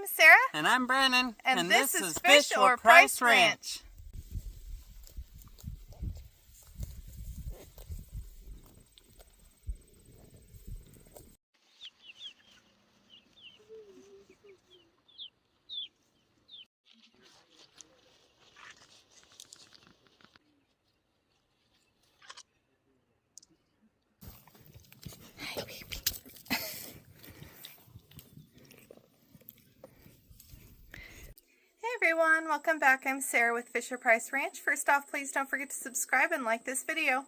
I'm Sarah. And I'm Brandon. And this is Fish or Price Ranch. Hey everyone, welcome back. I'm Sarah with Fish or Price Ranch. First off, please don't forget to subscribe and like this video.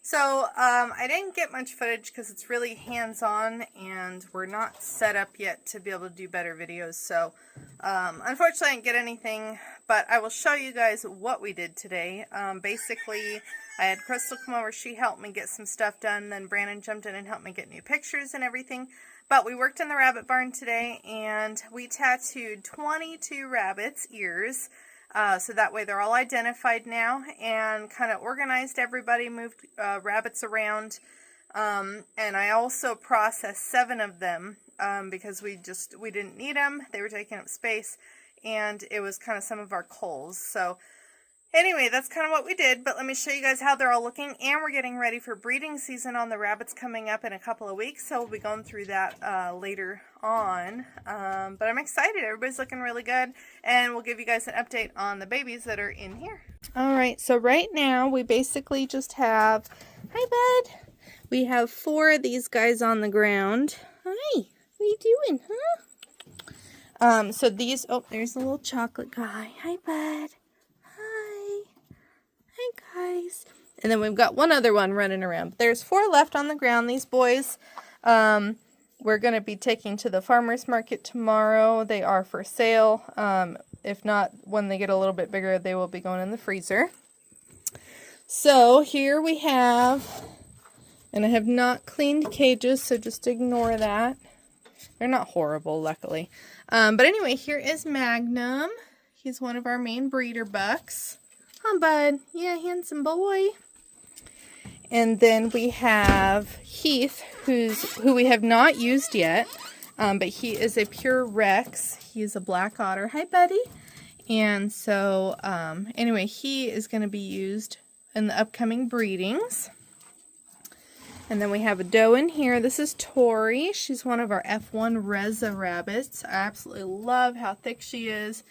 So I didn't get much footage because it's really hands-on and we're not set up yet to be able to do better videos. So unfortunately I didn't get anything, but I will show you guys what we did today. Basically, I had Crystal come over. She helped me get some stuff done. Then Brandon jumped in and helped me get new pictures and everything. But we worked in the rabbit barn today, and we tattooed 22 rabbits' ears. So that way they're all identified now, and kind of organized everybody, moved rabbits around. And I also processed 7 of them because we didn't need them. They were taking up space, and it was kind of some of our culls. So anyway, that's kind of what we did, but let me show you guys how they're all looking, and we're getting ready for breeding season on the rabbits coming up in a couple of weeks, so we'll be going through that later on, but I'm excited. Everybody's looking really good, and we'll give you guys an update on the babies that are in here. Alright, so right now we basically just have, hi bud, we have 4 of these guys on the ground. Hi, what are you doing, huh? So these, oh, there's a little chocolate guy. Hi bud. Hi guys. And then we've got one other one running around. But there's 4 left on the ground. These boys we're going to be taking to the farmer's market tomorrow. They are for sale. If not, when they get a little bit bigger, they will be going in the freezer. So here we have, and I have not cleaned cages, so just ignore that. They're not horrible, luckily. But anyway, here is Magnum. He's one of our main breeder bucks. Huh, bud? Yeah, handsome boy. And then we have Heath, who we have not used yet, but he is a pure Rex. He is a black otter. Hi, buddy. And so, anyway, he is going to be used in the upcoming breedings. And then we have a doe in here. This is Tori. She's one of our F1 Reza rabbits. I absolutely love how thick she is.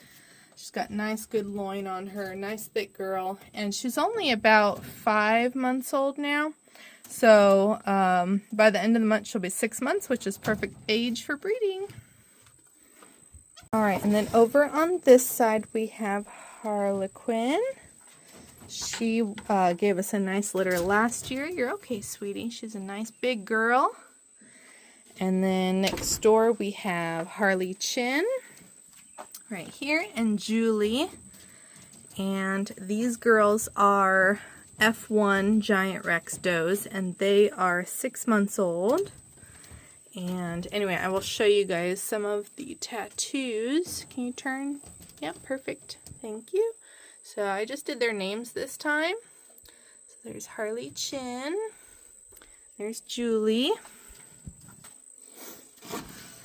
She's got nice good loin on her, nice thick girl, and she's only about 5 months old now. So by the end of the month she'll be 6 months, which is perfect age for breeding. Alright, and then over on this side we have Harlequin. She gave us a nice litter last year. You're okay, sweetie. She's a nice big girl. And then next door we have Harley Chin. Right here, and Julie, and these girls are F1 Giant Rex does, and they are 6 months old. And anyway, I will show you guys some of the tattoos. Can you turn? Yep, perfect. Thank you. So I just did their names this time. So there's Harley Chin. There's Julie.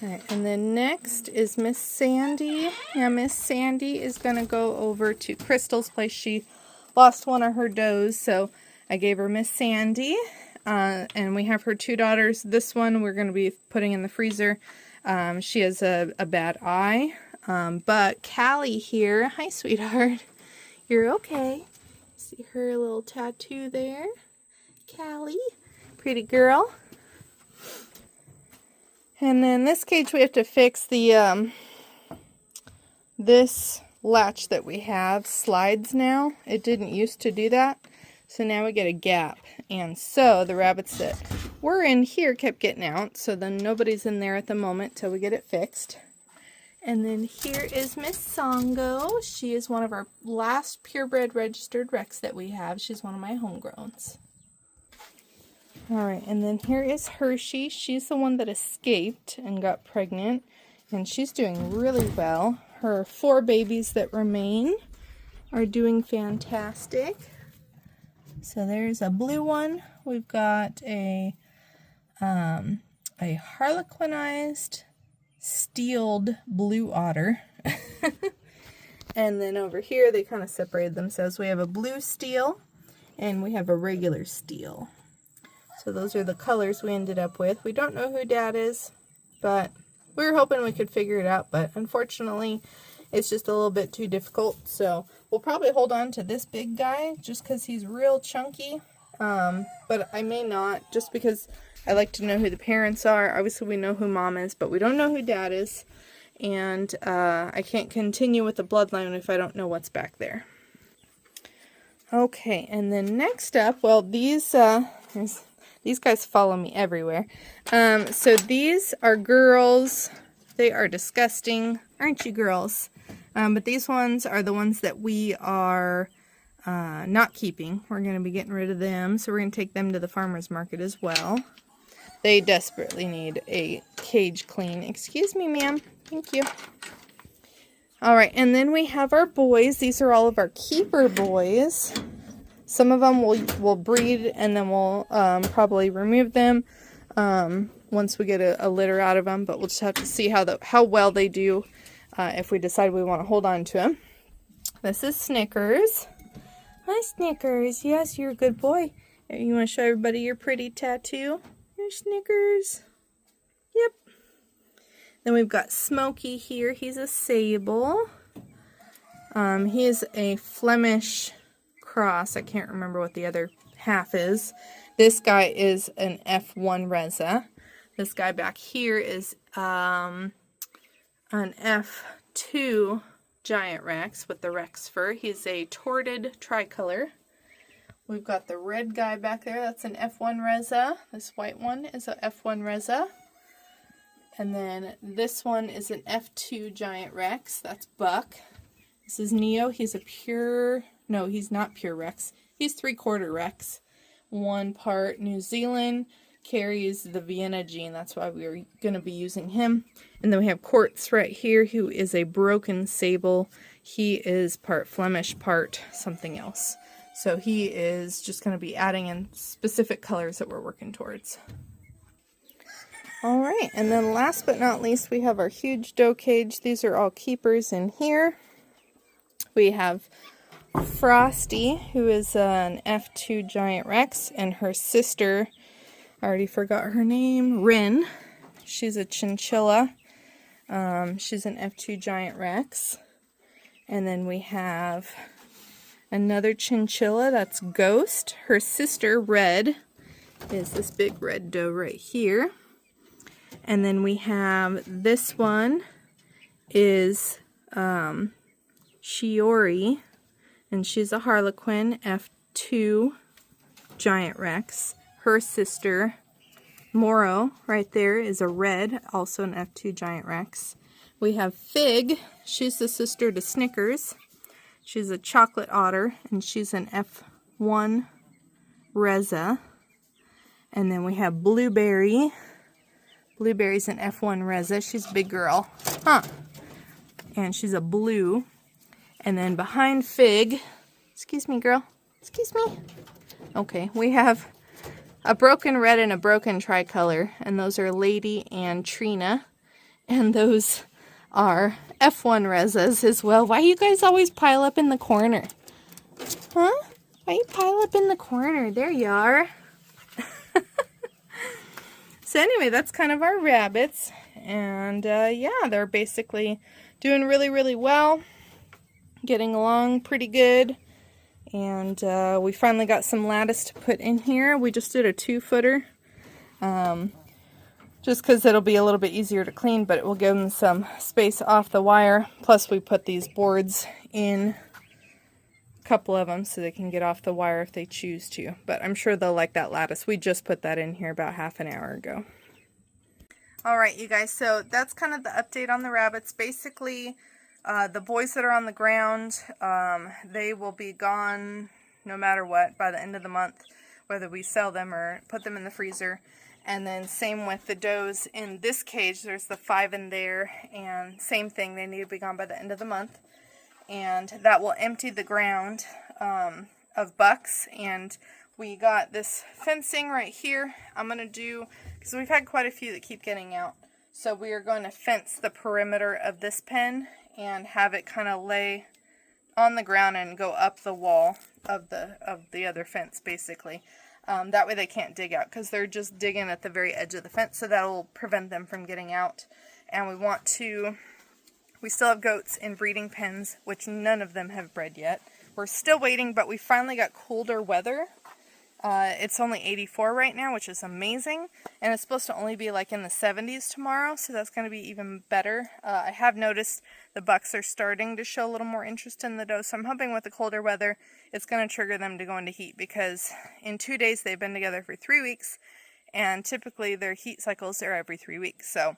Alright, and then next is Miss Sandy. Yeah, Miss Sandy is going to go over to Crystal's place. She lost one of her does, so I gave her Miss Sandy. And we have her 2 daughters. This one we're going to be putting in the freezer. She has a bad eye. But Callie here, hi sweetheart, you're okay. See her little tattoo there? Callie, pretty girl. And then this cage we have to fix the, this latch that we have slides now. It didn't used to do that. So now we get a gap. And so the rabbits that were in here kept getting out. So then nobody's in there at the moment till we get it fixed. And then here is Miss Songo. She is one of our last purebred registered Rex that we have. She's one of my homegrowns. Alright, and then here is Hershey. She's the one that escaped and got pregnant, and she's doing really well. Her 4 babies that remain are doing fantastic. So there's a blue one. We've got a harlequinized steeled blue otter. And then over here they kind of separated themselves. We have a blue steel and we have a regular steel. So those are the colors we ended up with. We don't know who Dad is, but we were hoping we could figure it out, but unfortunately it's just a little bit too difficult. So we'll probably hold on to this big guy just because he's real chunky. But I may not, just because I like to know who the parents are. Obviously we know who Mom is, but we don't know who Dad is. And I can't continue with the bloodline if I don't know what's back there. Okay, and then next up, well, these guys follow me everywhere. So these are girls. They are disgusting, aren't you, girls? But these ones are the ones that we are not keeping. We're going to be getting rid of them, so we're going to take them to the farmer's market as well. They desperately need a cage clean. Excuse me, ma'am. Thank you. All right, and then we have our boys. These are all of our keeper boys. Some of them will breed, and then we'll probably remove them once we get a litter out of them. But we'll just have to see how well they do if we decide we want to hold on to them. This is Snickers. Hi, Snickers. Yes, you're a good boy. You want to show everybody your pretty tattoo? Here's Snickers. Yep. Then we've got Smokey here. He's a sable. He is a Flemish cross. I can't remember what the other half is. This guy is an F1 Reza. This guy back here is an F2 Giant Rex with the Rex fur. He's a torted tricolor. We've got the red guy back there. That's an F1 Reza. This white one is a F1 Reza. And then this one is an F2 Giant Rex. That's Buck. This is Neo. He's a pure... No, he's not pure Rex. He's 3/4 Rex. 1 part New Zealand. Carries the Vienna gene. That's why we're going to be using him. And then we have Quartz right here, who is a broken sable. He is part Flemish, part something else. So he is just going to be adding in specific colors that we're working towards. Alright, and then last but not least, we have our huge doe cage. These are all keepers in here. We have Frosty, who is an F2 Giant Rex, and her sister, I already forgot her name, Rin. She's a chinchilla. She's an F2 Giant Rex. And then we have another chinchilla, that's Ghost. Her sister, Red, is this big red doe right here. And then we have this one is Shiori, and she's a Harlequin, F2 Giant Rex. Her sister, Moro, right there, is a red, also an F2 Giant Rex. We have Fig. She's the sister to Snickers. She's a chocolate otter, and she's an F1 Reza. And then we have Blueberry. Blueberry's an F1 Reza. She's a big girl. Huh. And she's a blue. And then behind Fig, excuse me, girl. Excuse me. Okay, we have a broken red and a broken tricolor. And those are Lady and Trina. And those are F1 Rezas as well. Why you guys always pile up in the corner? Huh? Why you pile up in the corner? There you are. So anyway, that's kind of our rabbits. And yeah, they're basically doing really, really well. Getting along pretty good. And we finally got some lattice to put in here. We just did a 2-footer. Just because it'll be a little bit easier to clean, but it will give them some space off the wire. Plus we put these boards in, a couple of them, so they can get off the wire if they choose to. But I'm sure they'll like that lattice. We just put that in here about half an hour ago. Alright, you guys, so that's kind of the update on the rabbits. Basically, the boys that are on the ground, they will be gone no matter what by the end of the month, whether we sell them or put them in the freezer. And then same with the does in this cage. There's the 5 in there, and same thing, they need to be gone by the end of the month. And that will empty the ground of bucks. And we got this fencing right here. I'm going to do, because we've had quite a few that keep getting out. So we are going to fence the perimeter of this pen and have it kind of lay on the ground and go up the wall of the other fence, basically. That way they can't dig out, because they're just digging at the very edge of the fence, so that will prevent them from getting out. And we still have goats in breeding pens, which none of them have bred yet. We're still waiting, but we finally got colder weather. It's only 84 right now, which is amazing, and it's supposed to only be like in the 70s tomorrow, so that's going to be even better. I have noticed the bucks are starting to show a little more interest in the doe, so I'm hoping with the colder weather it's going to trigger them to go into heat, because in 2 days they've been together for 3 weeks, and typically their heat cycles are every 3 weeks, so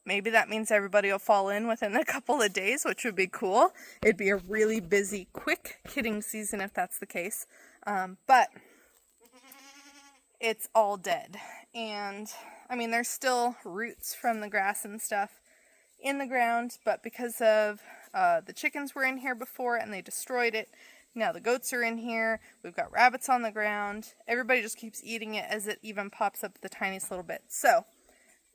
maybe that means everybody will fall in within a couple of days, which would be cool. It'd be a really busy, quick kidding season if that's the case, but it's all dead. And I mean, there's still roots from the grass and stuff in the ground, but because of the chickens were in here before and they destroyed it, now the goats are in here, we've got rabbits on the ground, everybody just keeps eating it as it even pops up the tiniest little bit. So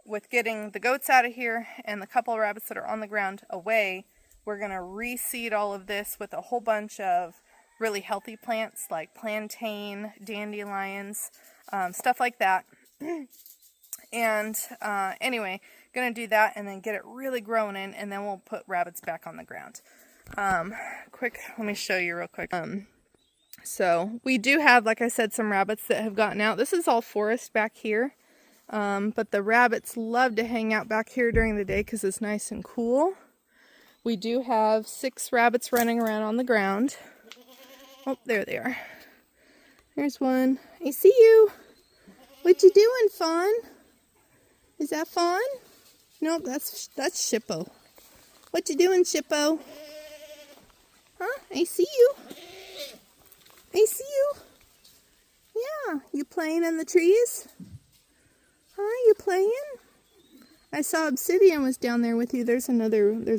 with getting the goats out of here and the couple of rabbits that are on the ground away, we're going to reseed all of this with a whole bunch of really healthy plants like plantain, dandelions, stuff like that. And anyway, gonna do that and then get it really growing in, and then we'll put rabbits back on the ground. Let me show you real quick. So we do have, like I said, some rabbits that have gotten out. This is all forest back here, but the rabbits love to hang out back here during the day because it's nice and cool. We do have 6 rabbits running around on the ground. Oh, there they are. There's one. I see you. What you doing, Fawn? Is that Fawn? Nope, that's Shippo. What you doing, Shippo? Huh? I see you. I see you. Yeah, you playing in the trees? Huh? You playing? I saw Obsidian was down there with you. There's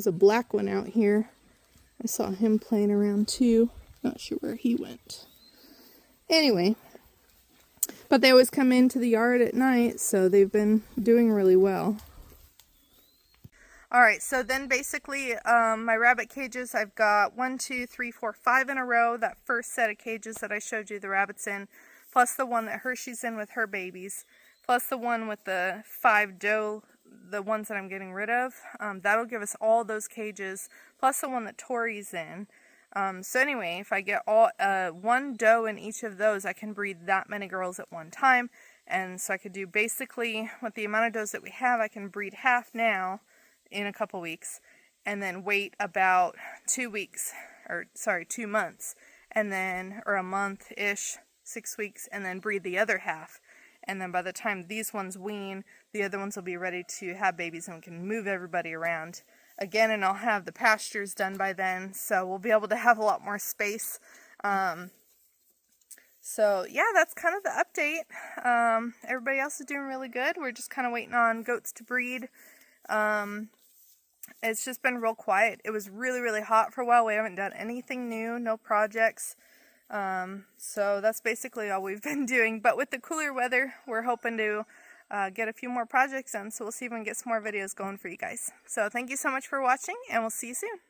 a black one out here. I saw him playing around too. Not sure where he went. Anyway, but they always come into the yard at night, so they've been doing really well. Alright, so then basically my rabbit cages, I've got 1, 2, 3, 4, 5 in a row. That first set of cages that I showed you the rabbits in, plus the one that Hershey's in with her babies, plus the one with the 5 doe, the ones that I'm getting rid of. That'll give us all those cages, plus the one that Tori's in. So anyway, if I get all 1 doe in each of those, I can breed that many girls at one time. And so I could do basically, with the amount of does that we have, I can breed half now in a couple weeks, and then wait about 2 months, and then, or a month-ish, 6 weeks, and then breed the other half. And then by the time these ones wean, the other ones will be ready to have babies, and we can move everybody around again, and I'll have the pastures done by then, so we'll be able to have a lot more space. So yeah, that's kind of the update. Everybody else is doing really good. We're just kind of waiting on goats to breed. It's just been real quiet. It was really, really hot for a while. We haven't done anything new, no projects. So that's basically all we've been doing. But with the cooler weather, we're hoping to get a few more projects done, so we'll see if we can get some more videos going for you guys. So thank you so much for watching, and we'll see you soon.